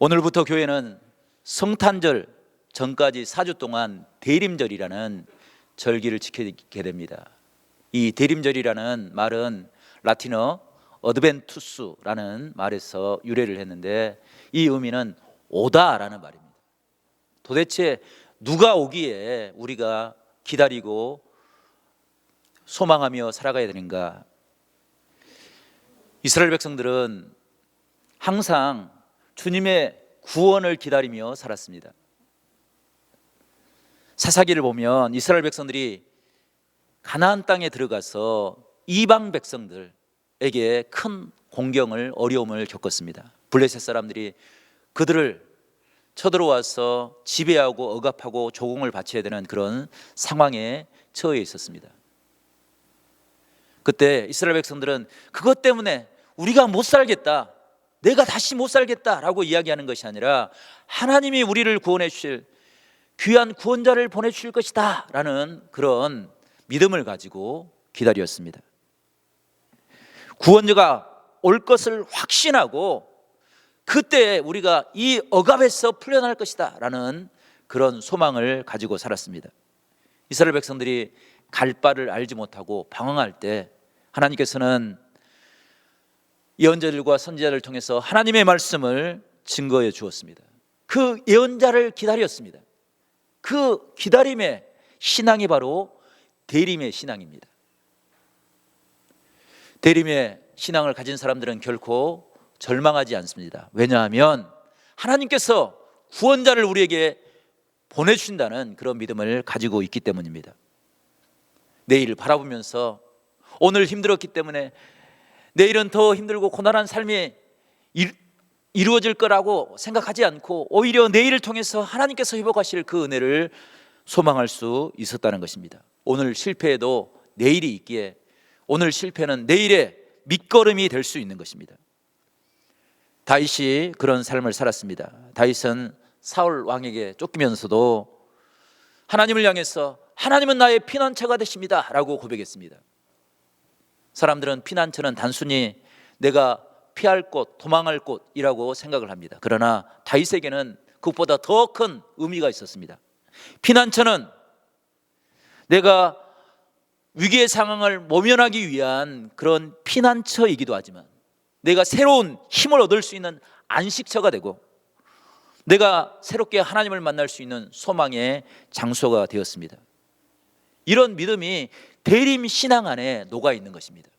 오늘부터 교회는 성탄절 전까지 4주 동안 대림절이라는 절기를 지키게 됩니다. 이 대림절이라는 말은 라틴어 어드벤투스라는 말에서 유래를 했는데, 이 의미는 오다라는 말입니다. 도대체 누가 오기에 우리가 기다리고 소망하며 살아가야 되는가? 이스라엘 백성들은 항상 주님의 구원을 기다리며 살았습니다. 사사기를 보면 이스라엘 백성들이 가나안 땅에 들어가서 이방 백성들에게 큰 공경을, 어려움을 겪었습니다. 블레셋 사람들이 그들을 쳐들어와서 지배하고 억압하고 조공을 바쳐야 되는 그런 상황에 처해 있었습니다. 그때 이스라엘 백성들은 그것 때문에 우리가 못 살겠다, 내가 다시 못 살겠다라고 이야기하는 것이 아니라 하나님이 우리를 구원해 주실 귀한 구원자를 보내주실 것이다 라는 그런 믿음을 가지고 기다렸습니다. 구원자가 올 것을 확신하고 그때 우리가 이 억압에서 풀려날 것이다 라는 그런 소망을 가지고 살았습니다. 이스라엘 백성들이 갈 바를 알지 못하고 방황할 때 하나님께서는 예언자들과 선지자를 통해서 하나님의 말씀을 증거해 주었습니다. 그 예언자를 기다렸습니다. 그 기다림의 신앙이 바로 대림의 신앙입니다. 대림의 신앙을 가진 사람들은 결코 절망하지 않습니다. 왜냐하면 하나님께서 구원자를 우리에게 보내주신다는 그런 믿음을 가지고 있기 때문입니다. 내일을 바라보면서 오늘 힘들었기 때문에 내일은 더 힘들고 고난한 삶이 이루어질 거라고 생각하지 않고 오히려 내일을 통해서 하나님께서 회복하실 그 은혜를 소망할 수 있었다는 것입니다. 오늘 실패에도 내일이 있기에 오늘 실패는 내일의 밑거름이 될 수 있는 것입니다. 다윗이 그런 삶을 살았습니다. 다윗은 사울 왕에게 쫓기면서도 하나님을 향해서 하나님은 나의 피난처가 되십니다 라고 고백했습니다. 사람들은 피난처는 단순히 내가 피할 곳, 도망할 곳이라고 생각을 합니다. 그러나 다윗에게는 그것보다 더 큰 의미가 있었습니다. 피난처는 내가 위기의 상황을 모면하기 위한 그런 피난처이기도 하지만 내가 새로운 힘을 얻을 수 있는 안식처가 되고 내가 새롭게 하나님을 만날 수 있는 소망의 장소가 되었습니다. 이런 믿음이 대림 신앙 안에 녹아 있는 것입니다.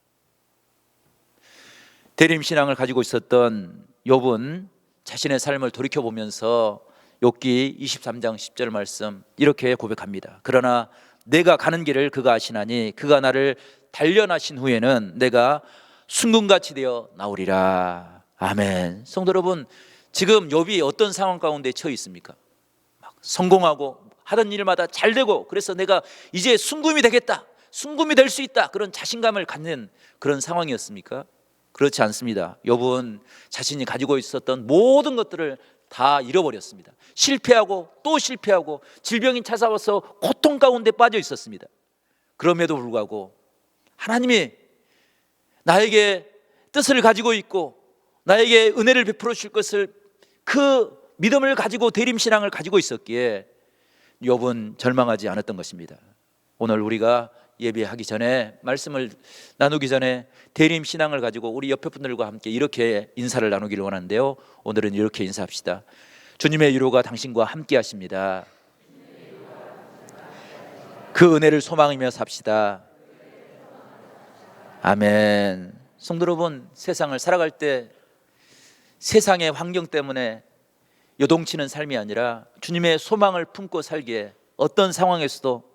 대림 신앙을 가지고 있었던 욥은 자신의 삶을 돌이켜보면서 욥기 23장 10절 말씀 이렇게 고백합니다. 그러나 내가 가는 길을 그가 아시나니 그가 나를 단련하신 후에는 내가 순금같이 되어 나오리라. 아멘. 성도 여러분, 지금 욥이 어떤 상황 가운데 처해 있습니까? 막 성공하고 하던 일마다 잘 되고 그래서 내가 이제 순금이 되겠다, 순금이 될 수 있다, 그런 자신감을 갖는 그런 상황이었습니까? 그렇지 않습니다. 욥은 자신이 가지고 있었던 모든 것들을 다 잃어버렸습니다. 실패하고 또 실패하고 질병이 찾아와서 고통 가운데 빠져 있었습니다. 그럼에도 불구하고 하나님이 나에게 뜻을 가지고 있고 나에게 은혜를 베풀어 주실 것을, 그 믿음을 가지고 대림신앙을 가지고 있었기에 욥은 절망하지 않았던 것입니다. 오늘 우리가 예배하기 전에, 말씀을 나누기 전에 대림신앙을 가지고 우리 옆에 분들과 함께 이렇게 인사를 나누기를 원하는데요, 오늘은 이렇게 인사합시다. 주님의 위로가 당신과 함께 하십니다. 그 은혜를 소망하며 삽시다. 아멘. 성도 여러분, 세상을 살아갈 때 세상의 환경 때문에 요동치는 삶이 아니라 주님의 소망을 품고 살기에 어떤 상황에서도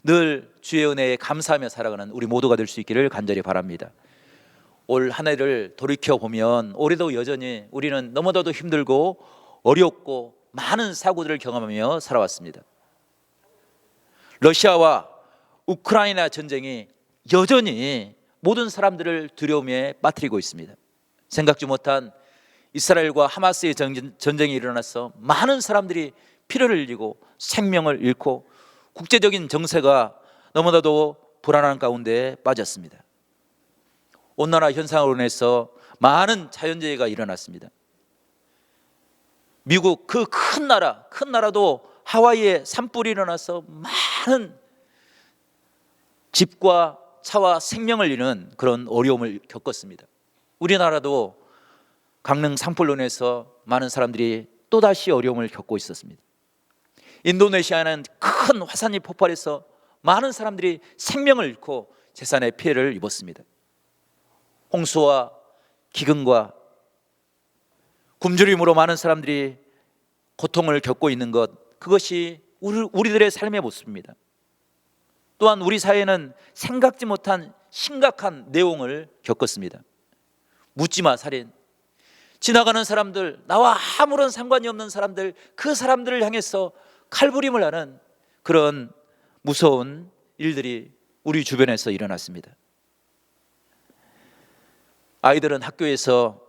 늘 주의 은혜에 감사하며 살아가는 우리 모두가 될 수 있기를 간절히 바랍니다. 올 한 해를 돌이켜보면 올해도 여전히 우리는 너무나도 힘들고 어렵고 많은 사고들을 경험하며 살아왔습니다. 러시아와 우크라이나 전쟁이 여전히 모든 사람들을 두려움에 빠뜨리고 있습니다. 생각지 못한 이스라엘과 하마스의 전쟁이 일어나서 많은 사람들이 피를 흘리고 생명을 잃고 국제적인 정세가 너무나도 불안한 가운데 빠졌습니다. 온난화 현상으로 인해서 많은 자연재해가 일어났습니다. 미국 그 큰 나라도 하와이에 산불이 일어나서 많은 집과 차와 생명을 잃는 그런 어려움을 겪었습니다. 우리나라도 강릉 산불로 인해서 많은 사람들이 또다시 어려움을 겪고 있었습니다. 인도네시아는 큰 화산이 폭발해서 많은 사람들이 생명을 잃고 재산의 피해를 입었습니다. 홍수와 기근과 굶주림으로 많은 사람들이 고통을 겪고 있는 것, 그것이 우리들의 삶의 모습입니다. 또한 우리 사회는 생각지 못한 심각한 내용을 겪었습니다. 묻지마 살인, 지나가는 사람들, 나와 아무런 상관이 없는 사람들, 그 사람들을 향해서 칼부림을 하는 그런 무서운 일들이 우리 주변에서 일어났습니다. 아이들은 학교에서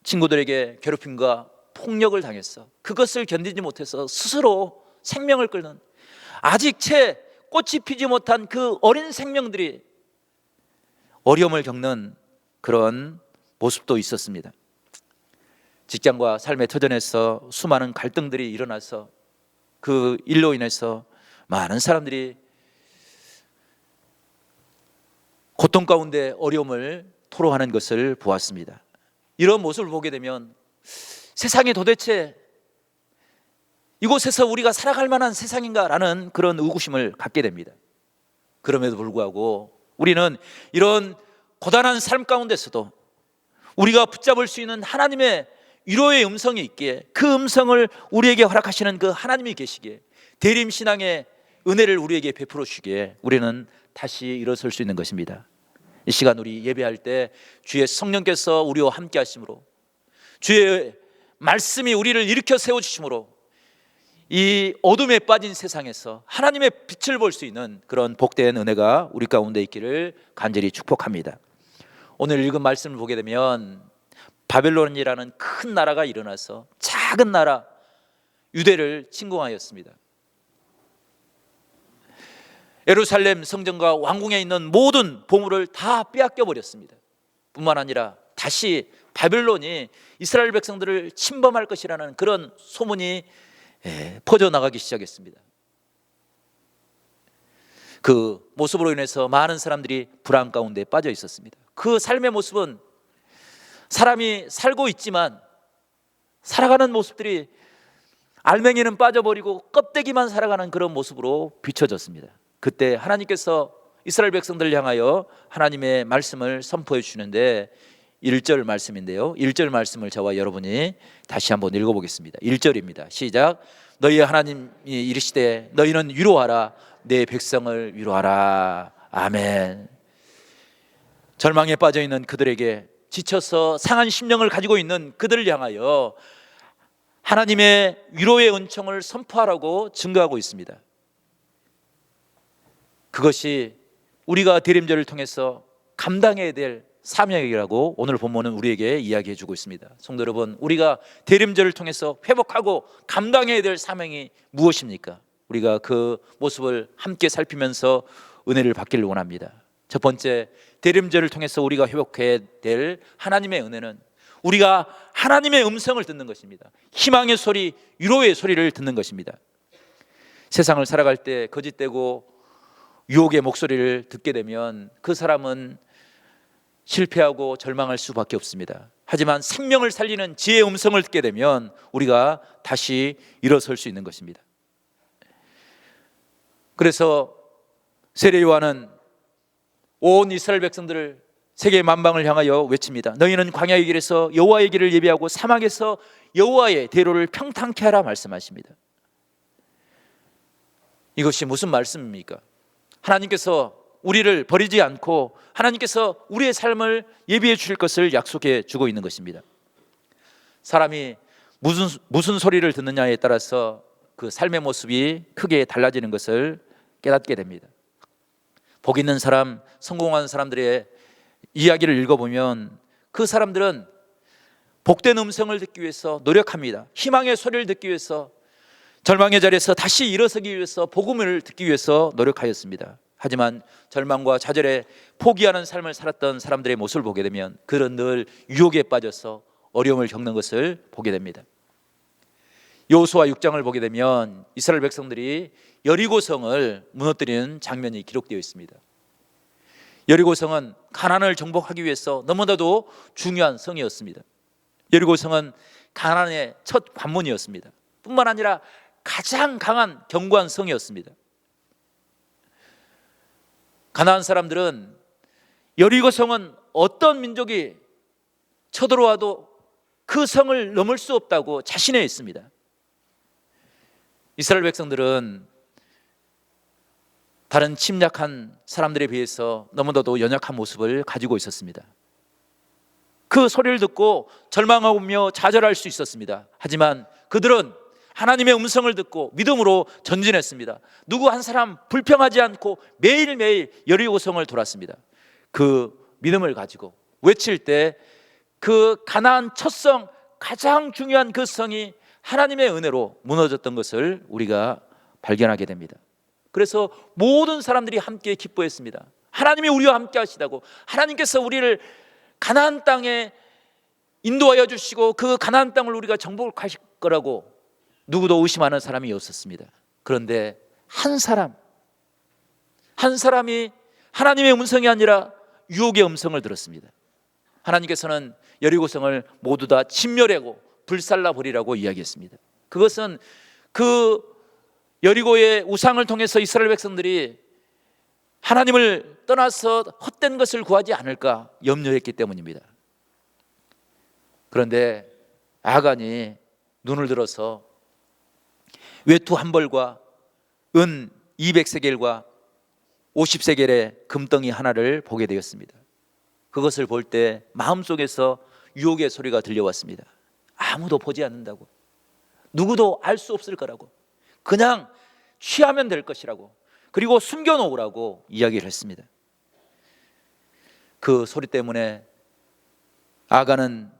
친구들에게 괴롭힘과 폭력을 당했어. 그것을 견디지 못해서 스스로 생명을 끊는, 아직 채 꽃이 피지 못한 그 어린 생명들이 어려움을 겪는 그런 모습도 있었습니다. 직장과 삶의 터전에서 수많은 갈등들이 일어나서 그 일로 인해서 많은 사람들이 고통 가운데 어려움을 토로하는 것을 보았습니다. 이런 모습을 보게 되면 세상이 도대체 이곳에서 우리가 살아갈 만한 세상인가라는 그런 의구심을 갖게 됩니다. 그럼에도 불구하고 우리는 이런 고단한 삶 가운데서도 우리가 붙잡을 수 있는 하나님의 위로의 음성이 있기에, 그 음성을 우리에게 허락하시는 그 하나님이 계시기에, 대림신앙의 은혜를 우리에게 베풀어 주시기에 우리는 다시 일어설 수 있는 것입니다. 이 시간 우리 예배할 때 주의 성령께서 우리와 함께 하심으로, 주의 말씀이 우리를 일으켜 세워주심으로 이 어둠에 빠진 세상에서 하나님의 빛을 볼 수 있는 그런 복된 은혜가 우리 가운데 있기를 간절히 축복합니다. 오늘 읽은 말씀을 보게 되면 바벨론이라는 큰 나라가 일어나서 작은 나라 유대를 침공하였습니다. 예루살렘 성전과 왕궁에 있는 모든 보물을 다 빼앗겨 버렸습니다. 뿐만 아니라 다시 바벨론이 이스라엘 백성들을 침범할 것이라는 그런 소문이 퍼져나가기 시작했습니다. 그 모습으로 인해서 많은 사람들이 불안 가운데 빠져 있었습니다. 그 삶의 모습은 사람이 살고 있지만 살아가는 모습들이 알맹이는 빠져버리고 껍데기만 살아가는 그런 모습으로 비춰졌습니다. 그때 하나님께서 이스라엘 백성들을 향하여 하나님의 말씀을 선포해 주시는데 1절 말씀인데요, 1절 말씀을 저와 여러분이 다시 한번 읽어보겠습니다. 1절입니다. 시작. 너희 하나님이 이르시되 너희는 위로하라, 내 백성을 위로하라. 아멘. 절망에 빠져있는 그들에게, 지쳐서 상한 심령을 가지고 있는 그들을 향하여 하나님의 위로의 은총을 선포하라고 증거하고 있습니다. 그것이 우리가 대림절을 통해서 감당해야 될 사명이라고 오늘 본문은 우리에게 이야기해 주고 있습니다. 성도 여러분, 우리가 대림절을 통해서 회복하고 감당해야 될 사명이 무엇입니까? 우리가 그 모습을 함께 살피면서 은혜를 받기를 원합니다. 첫 번째, 대림절을 통해서 우리가 회복해야 될 하나님의 은혜는 우리가 하나님의 음성을 듣는 것입니다. 희망의 소리, 위로의 소리를 듣는 것입니다. 세상을 살아갈 때 거짓되고 유혹의 목소리를 듣게 되면 그 사람은 실패하고 절망할 수밖에 없습니다. 하지만 생명을 살리는 지혜의 음성을 듣게 되면 우리가 다시 일어설 수 있는 것입니다. 그래서 세례 요한은 온 이스라엘 백성들을 세계 만방을 향하여 외칩니다. 너희는 광야의 길에서 여호와의 길을 예비하고 사막에서 여호와의 대로를 평탄케 하라 말씀하십니다. 이것이 무슨 말씀입니까? 하나님께서 우리를 버리지 않고 하나님께서 우리의 삶을 예비해 주실 것을 약속해 주고 있는 것입니다. 사람이 무슨 소리를 듣느냐에 따라서 그 삶의 모습이 크게 달라지는 것을 깨닫게 됩니다. 복 있는 사람, 성공한 사람들의 이야기를 읽어보면 그 사람들은 복된 음성을 듣기 위해서 노력합니다. 희망의 소리를 듣기 위해서, 절망의 자리에서 다시 일어서기 위해서 복음을 듣기 위해서 노력하였습니다. 하지만 절망과 좌절에 포기하는 삶을 살았던 사람들의 모습을 보게 되면 그런 늘 유혹에 빠져서 어려움을 겪는 것을 보게 됩니다. 여호수아 6장을 보게 되면 이스라엘 백성들이 여리고성을 무너뜨리는 장면이 기록되어 있습니다. 여리고성은 가나안을 정복하기 위해서 너무나도 중요한 성이었습니다. 여리고성은 가나안의 첫 관문이었습니다. 뿐만 아니라 가장 강한 견고한 성이었습니다. 가나안 사람들은 여리고성은 어떤 민족이 쳐들어와도 그 성을 넘을 수 없다고 자신해 있습니다. 이스라엘 백성들은 다른 침략한 사람들에 비해서 너무나도 연약한 모습을 가지고 있었습니다. 그 소리를 듣고 절망하며 좌절할 수 있었습니다. 하지만 그들은 하나님의 음성을 듣고 믿음으로 전진했습니다. 누구 한 사람 불평하지 않고 매일매일 여리고성을 돌았습니다. 그 믿음을 가지고 외칠 때 그 가나안 첫 성, 가장 중요한 그 성이 하나님의 은혜로 무너졌던 것을 우리가 발견하게 됩니다. 그래서 모든 사람들이 함께 기뻐했습니다. 하나님이 우리와 함께 하시다고, 하나님께서 우리를 가나안 땅에 인도하여 주시고 그 가나안 땅을 우리가 정복하실 거라고 누구도 의심하는 사람이 없었습니다. 그런데 한 사람이 하나님의 음성이 아니라 유혹의 음성을 들었습니다. 하나님께서는 여리고성을 모두 다 진멸하고 불살라 버리라고 이야기했습니다. 그것은 그 여리고의 우상을 통해서 이스라엘 백성들이 하나님을 떠나서 헛된 것을 구하지 않을까 염려했기 때문입니다. 그런데 아간이 눈을 들어서 외투 한 벌과 은 200세겔과 50세겔의 금덩이 하나를 보게 되었습니다. 그것을 볼 때 마음속에서 유혹의 소리가 들려왔습니다. 아무도 보지 않는다고, 누구도 알 수 없을 거라고, 그냥 취하면 될 것이라고, 그리고 숨겨놓으라고 이야기를 했습니다. 그 소리 때문에 아간은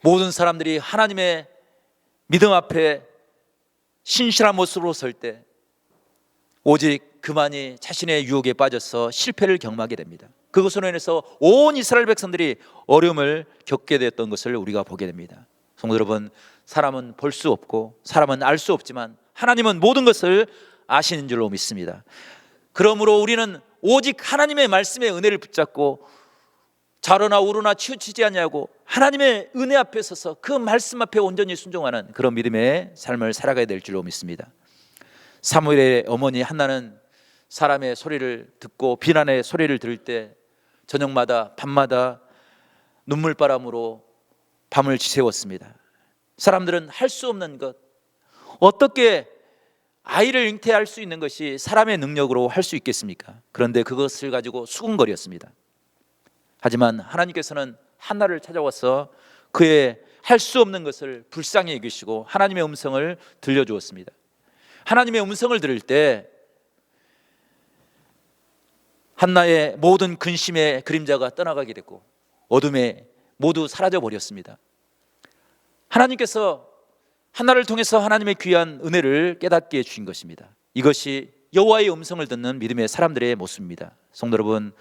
모든 사람들이 하나님의 믿음 앞에 신실한 모습으로 설 때 오직 그만이 자신의 유혹에 빠져서 실패를 경험하게 됩니다. 그것으로 인해서 온 이스라엘 백성들이 어려움을 겪게 되었던 것을 우리가 보게 됩니다. 성도 여러분, 사람은 볼 수 없고 사람은 알 수 없지만 하나님은 모든 것을 아시는 줄로 믿습니다. 그러므로 우리는 오직 하나님의 말씀의 은혜를 붙잡고 좌로나 우로나 치우치지 아니하고 하나님의 은혜 앞에 서서 그 말씀 앞에 온전히 순종하는 그런 믿음의 삶을 살아가야 될 줄로 믿습니다. 사무엘의 어머니 한나는 사람의 소리를 듣고 비난의 소리를 들을 때 저녁마다 밤마다 눈물바람으로 밤을 지새웠습니다. 사람들은 할 수 없는 것, 어떻게 아이를 잉태할 수 있는 것이 사람의 능력으로 할 수 있겠습니까? 그런데 그것을 가지고 수군거렸습니다. 하지만 하나님께서는 한나를 찾아와서 그의 할 수 없는 것을 불쌍히 여기시고 하나님의 음성을 들려주었습니다. 하나님의 음성을 들을 때 한나의 모든 근심의 그림자가 떠나가게 됐고 어둠에 모두 사라져 버렸습니다. 하나님께서 한나를 통해서 하나님의 귀한 은혜를 깨닫게 해주신 것입니다. 이것이 여호와의 음성을 듣는 믿음의 사람들의 모습입니다. 성도 여러분,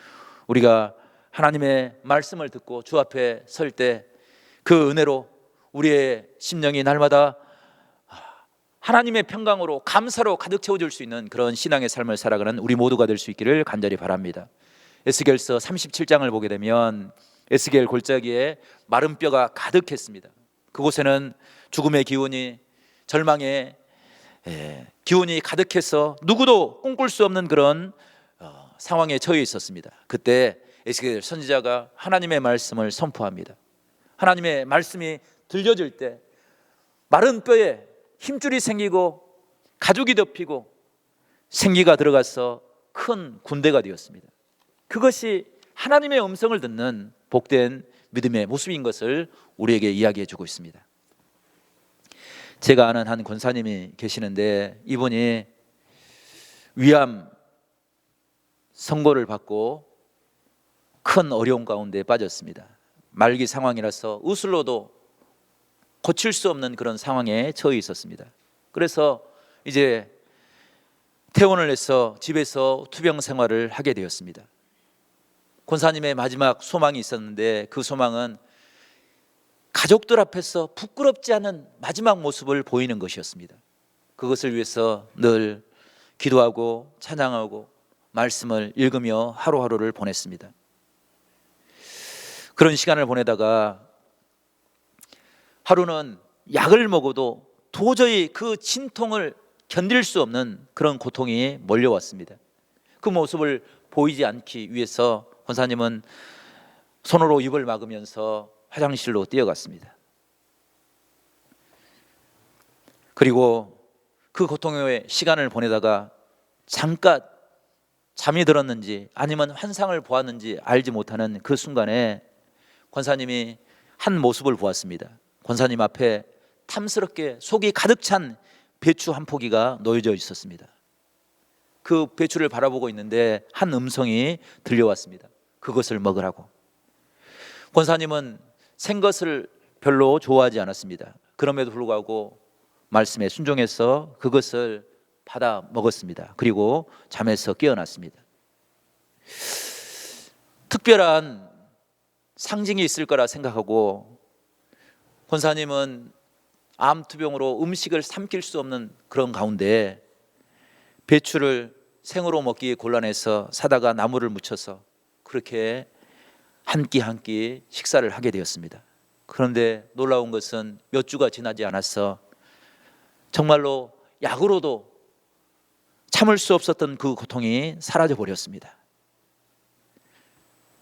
우리가 하나님의 말씀을 듣고 주 앞에 설 때 그 은혜로 우리의 심령이 날마다 하나님의 평강으로 감사로 가득 채워질 수 있는 그런 신앙의 삶을 살아가는 우리 모두가 될 수 있기를 간절히 바랍니다. 에스겔서 37장을 보게 되면 에스겔 골짜기에 마른 뼈가 가득했습니다. 그곳에는 죽음의 기운이, 절망의 기운이 가득해서 누구도 꿈꿀 수 없는 그런 상황에 처해 있었습니다. 그때 에스겔 선지자가 하나님의 말씀을 선포합니다. 하나님의 말씀이 들려질 때 마른 뼈에 힘줄이 생기고 가죽이 덮이고 생기가 들어가서 큰 군대가 되었습니다. 그것이 하나님의 음성을 듣는 복된 믿음의 모습인 것을 우리에게 이야기해 주고 있습니다. 제가 아는 한 권사님이 계시는데 이분이 위암 선고를 받고 큰 어려움 가운데 빠졌습니다. 말기 상황이라서 의술로도 고칠 수 없는 그런 상황에 처해 있었습니다. 그래서 이제 퇴원을 해서 집에서 투병 생활을 하게 되었습니다. 권사님의 마지막 소망이 있었는데 그 소망은 가족들 앞에서 부끄럽지 않은 마지막 모습을 보이는 것이었습니다. 그것을 위해서 늘 기도하고 찬양하고 말씀을 읽으며 하루하루를 보냈습니다. 그런 시간을 보내다가 하루는 약을 먹어도 도저히 그 진통을 견딜 수 없는 그런 고통이 몰려왔습니다. 그 모습을 보이지 않기 위해서 권사님은 손으로 입을 막으면서 화장실로 뛰어갔습니다. 그리고 그 고통의 시간을 보내다가 잠깐 잠이 들었는지 아니면 환상을 보았는지 알지 못하는 그 순간에 권사님이 한 모습을 보았습니다. 권사님 앞에 탐스럽게 속이 가득 찬 배추 한 포기가 놓여져 있었습니다. 그 배추를 바라보고 있는데 한 음성이 들려왔습니다. 그것을 먹으라고. 권사님은 생것을 별로 좋아하지 않았습니다. 그럼에도 불구하고 말씀에 순종해서 그것을 받아 먹었습니다. 그리고 잠에서 깨어났습니다. 특별한 상징이 있을 거라 생각하고 권사님은 암투병으로 음식을 삼킬 수 없는 그런 가운데 배추를 생으로 먹기 곤란해서 사다가 나물을 묻혀서 그렇게 한 끼 한 끼 식사를 하게 되었습니다. 그런데 놀라운 것은 몇 주가 지나지 않아서 정말로 약으로도 참을 수 없었던 그 고통이 사라져 버렸습니다.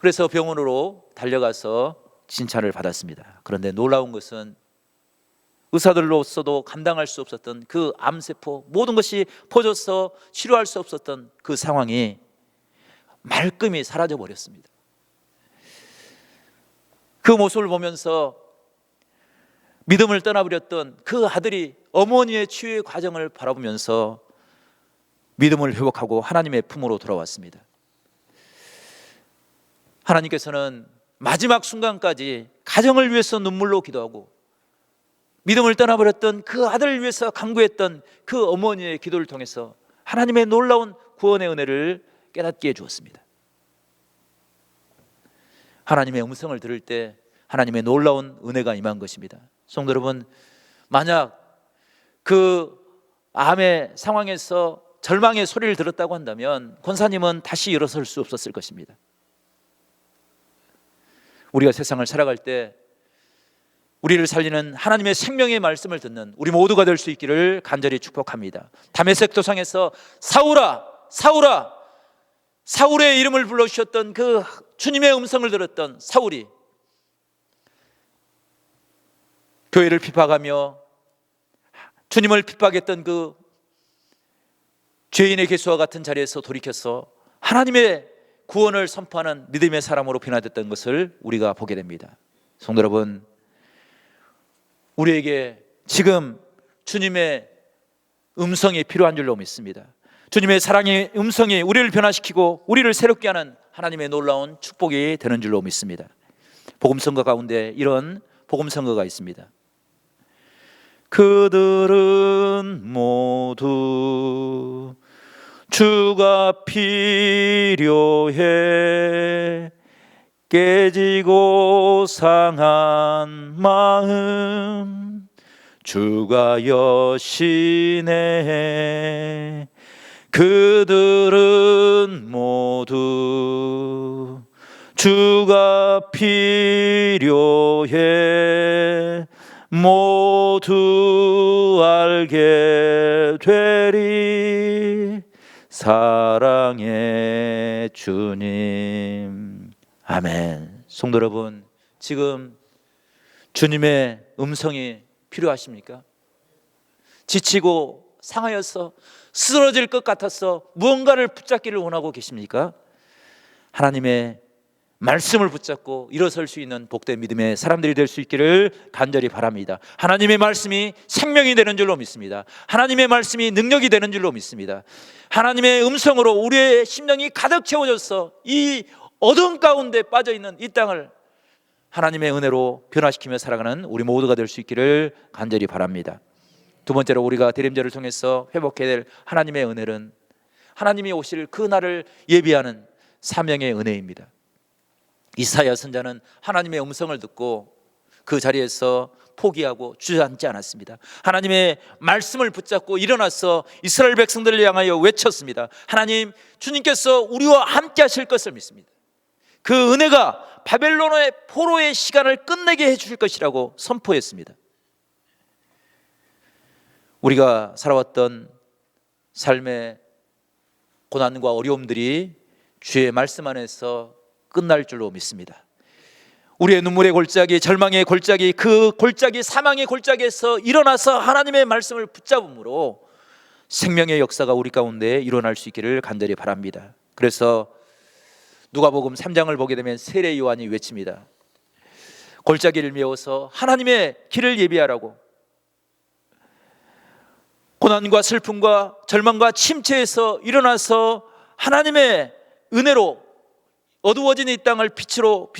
그래서 병원으로 달려가서 진찰을 받았습니다. 그런데 놀라운 것은 의사들로서도 감당할 수 없었던 그 암세포 모든 것이 퍼져서 치료할 수 없었던 그 상황이 말끔히 사라져 버렸습니다. 그 모습을 보면서 믿음을 떠나버렸던 그 아들이 어머니의 치유의 과정을 바라보면서 믿음을 회복하고 하나님의 품으로 돌아왔습니다. 하나님께서는 마지막 순간까지 가정을 위해서 눈물로 기도하고 믿음을 떠나버렸던 그 아들을 위해서 간구했던 그 어머니의 기도를 통해서 하나님의 놀라운 구원의 은혜를 깨닫게 해주었습니다. 하나님의 음성을 들을 때 하나님의 놀라운 은혜가 임한 것입니다. 성도 여러분, 만약 그 암의 상황에서 절망의 소리를 들었다고 한다면 권사님은 다시 일어설 수 없었을 것입니다. 우리가 세상을 살아갈 때 우리를 살리는 하나님의 생명의 말씀을 듣는 우리 모두가 될 수 있기를 간절히 축복합니다. 다메섹 도상에서 사울아 사울아, 사울의 이름을 불러주셨던 그 주님의 음성을 들었던 사울이 교회를 핍박하며 주님을 핍박했던 그 죄인의 개수와 같은 자리에서 돌이켜서 하나님의 구원을 선포하는 믿음의 사람으로 변화됐던 것을 우리가 보게 됩니다. 성도 여러분, 우리에게 지금 주님의 음성이 필요한 줄로 믿습니다. 주님의 사랑의 음성이 우리를 변화시키고 우리를 새롭게 하는 하나님의 놀라운 축복이 되는 줄로 믿습니다. 복음성가 가운데 이런 복음성가가 있습니다. 그들은 모두 주가 필요해 깨지고 상한 마음 주가 여신해 그들은 모두 주가 필요해 모두 알게 되리 사랑의 주님. 아멘. 성도 여러분, 지금 주님의 음성이 필요하십니까? 지치고 상하여서 쓰러질 것 같아서 무언가를 붙잡기를 원하고 계십니까? 하나님의 말씀을 붙잡고 일어설 수 있는 복된 믿음의 사람들이 될 수 있기를 간절히 바랍니다. 하나님의 말씀이 생명이 되는 줄로 믿습니다. 하나님의 말씀이 능력이 되는 줄로 믿습니다. 하나님의 음성으로 우리의 심령이 가득 채워져서 이 어둠 가운데 빠져있는 이 땅을 하나님의 은혜로 변화시키며 살아가는 우리 모두가 될 수 있기를 간절히 바랍니다. 두 번째로 우리가 대림절을 통해서 회복해야 될 하나님의 은혜는 하나님이 오실 그 날을 예비하는 사명의 은혜입니다. 이사야 선자는 하나님의 음성을 듣고 그 자리에서 포기하고 주저앉지 않았습니다. 하나님의 말씀을 붙잡고 일어나서 이스라엘 백성들을 향하여 외쳤습니다. 하나님, 주님께서 우리와 함께 하실 것을 믿습니다. 그 은혜가 바벨론의 포로의 시간을 끝내게 해주실 것이라고 선포했습니다. 우리가 살아왔던 삶의 고난과 어려움들이 주의 말씀 안에서 끝날 줄로 믿습니다. 우리의 눈물의 골짜기, 절망의 골짜기, 그 골짜기, 사망의 골짜기에서 일어나서 하나님의 말씀을 붙잡음으로 생명의 역사가 우리 가운데 일어날 수 있기를 간절히 바랍니다. 그래서 누가복음 3장을 보게 되면 세례 요한이 외칩니다. 골짜기를 메워서 하나님의 길을 예비하라고. 고난과 슬픔과 절망과 침체에서 일어나서 하나님의 은혜로 어두워진 이 땅을 빛으로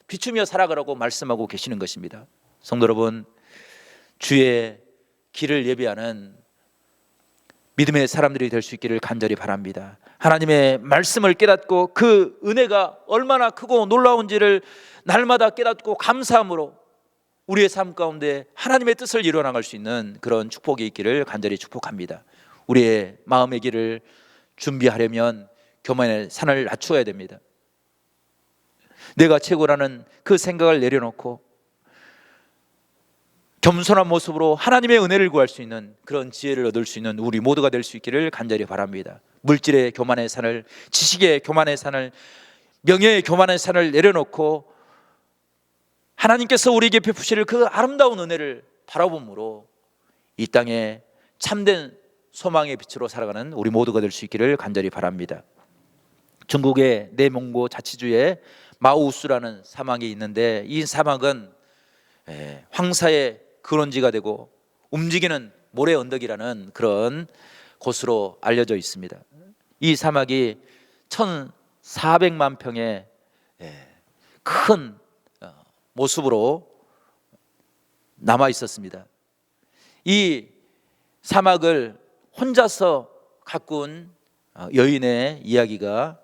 비추며 살아가라고 말씀하고 계시는 것입니다. 성도 여러분, 주의 길을 예비하는 믿음의 사람들이 될 수 있기를 간절히 바랍니다. 하나님의 말씀을 깨닫고 그 은혜가 얼마나 크고 놀라운지를 날마다 깨닫고 감사함으로 우리의 삶 가운데 하나님의 뜻을 이뤄나갈 수 있는 그런 축복이 있기를 간절히 축복합니다. 우리의 마음의 길을 준비하려면 교만의 산을 낮추어야 됩니다. 내가 최고라는 그 생각을 내려놓고 겸손한 모습으로 하나님의 은혜를 구할 수 있는 그런 지혜를 얻을 수 있는 우리 모두가 될 수 있기를 간절히 바랍니다. 물질의 교만의 산을, 지식의 교만의 산을, 명예의 교만의 산을 내려놓고 하나님께서 우리에게 베푸실 그 아름다운 은혜를 바라봄으로 이 땅에 참된 소망의 빛으로 살아가는 우리 모두가 될 수 있기를 간절히 바랍니다. 중국의 내몽고 자치주에 마우스라는 사막이 있는데 이 사막은 황사의 근원지가 되고 움직이는 모래 언덕이라는 그런 곳으로 알려져 있습니다. 이 사막이 1,400만 평의 큰 모습으로 남아 있었습니다. 이 사막을 혼자서 가꾼 여인의 이야기가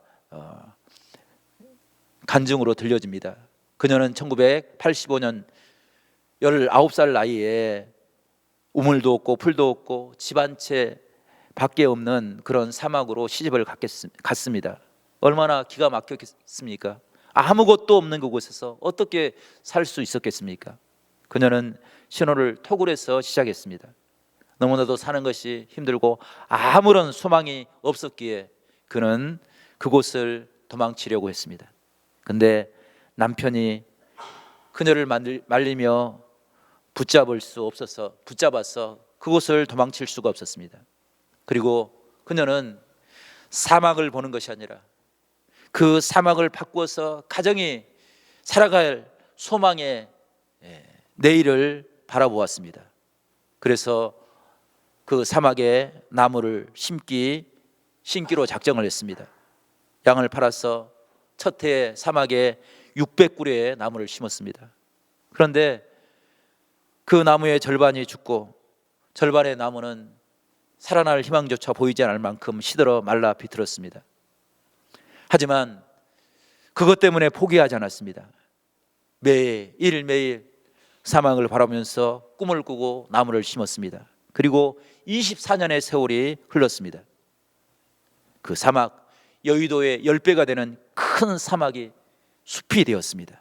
간증으로 들려집니다. 그녀는 1985년 19살 나이에 우물도 없고 풀도 없고 집 한 채 밖에 없는 그런 사막으로 시집을 갔습니다. 얼마나 기가 막혔겠습니까? 아무것도 없는 그곳에서 어떻게 살 수 있었겠습니까? 그녀는 신호를 토굴에서 시작했습니다. 너무나도 사는 것이 힘들고 아무런 소망이 없었기에 그는 그곳을 도망치려고 했습니다. 근데 남편이 그녀를 말리며 붙잡아서 그곳을 도망칠 수가 없었습니다. 그리고 그녀는 사막을 보는 것이 아니라 그 사막을 바꾸어서 가정이 살아갈 소망의 내일을 바라보았습니다. 그래서 그 사막에 나무를 심기로 작정을 했습니다. 양을 팔아서 첫 해에 사막에 600그루의 나무를 심었습니다. 그런데 그 나무의 절반이 죽고 절반의 나무는 살아날 희망조차 보이지 않을 만큼 시들어 말라 비틀었습니다. 하지만 그것 때문에 포기하지 않았습니다. 매일매일 사막을 바라보면서 꿈을 꾸고 나무를 심었습니다. 그리고 24년의 세월이 흘렀습니다. 그 사막, 여의도의 10배가 되는 큰 사막이 숲이 되었습니다.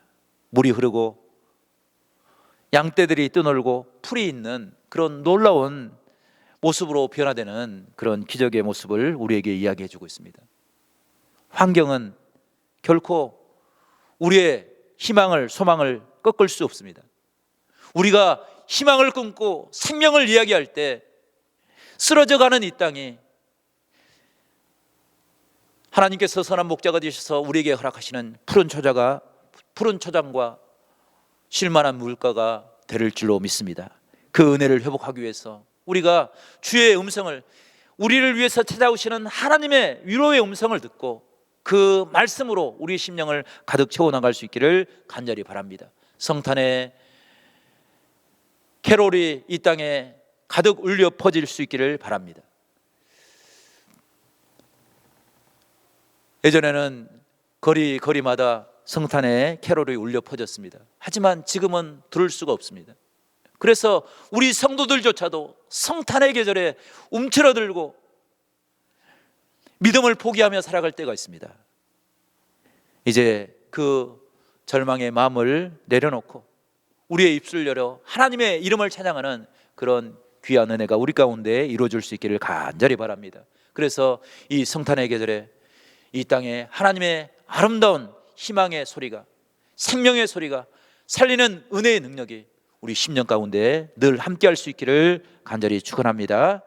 물이 흐르고 양떼들이 떠놀고 풀이 있는 그런 놀라운 모습으로 변화되는 그런 기적의 모습을 우리에게 이야기해 주고 있습니다. 환경은 결코 우리의 희망을, 소망을 꺾을 수 없습니다. 우리가 희망을 끊고 생명을 이야기할 때 쓰러져가는 이 땅이 하나님께서 선한 목자가 되셔서 우리에게 허락하시는 푸른 초장과 쉴만한 물가가 될 줄로 믿습니다. 그 은혜를 회복하기 위해서 우리가 주의 음성을, 우리를 위해서 찾아오시는 하나님의 위로의 음성을 듣고 그 말씀으로 우리의 심령을 가득 채워나갈 수 있기를 간절히 바랍니다. 성탄의 캐롤이 이 땅에 가득 울려 퍼질 수 있기를 바랍니다. 예전에는 거리마다 성탄의 캐롤이 울려 퍼졌습니다. 하지만 지금은 들을 수가 없습니다. 그래서 우리 성도들조차도 성탄의 계절에 움츠러들고 믿음을 포기하며 살아갈 때가 있습니다. 이제 그 절망의 마음을 내려놓고 우리의 입술을 열어 하나님의 이름을 찬양하는 그런 귀한 은혜가 우리 가운데 이루어질 수 있기를 간절히 바랍니다. 그래서 이 성탄의 계절에 이 땅에 하나님의 아름다운 희망의 소리가, 생명의 소리가, 살리는 은혜의 능력이 우리 심령 가운데 늘 함께할 수 있기를 간절히 축원합니다.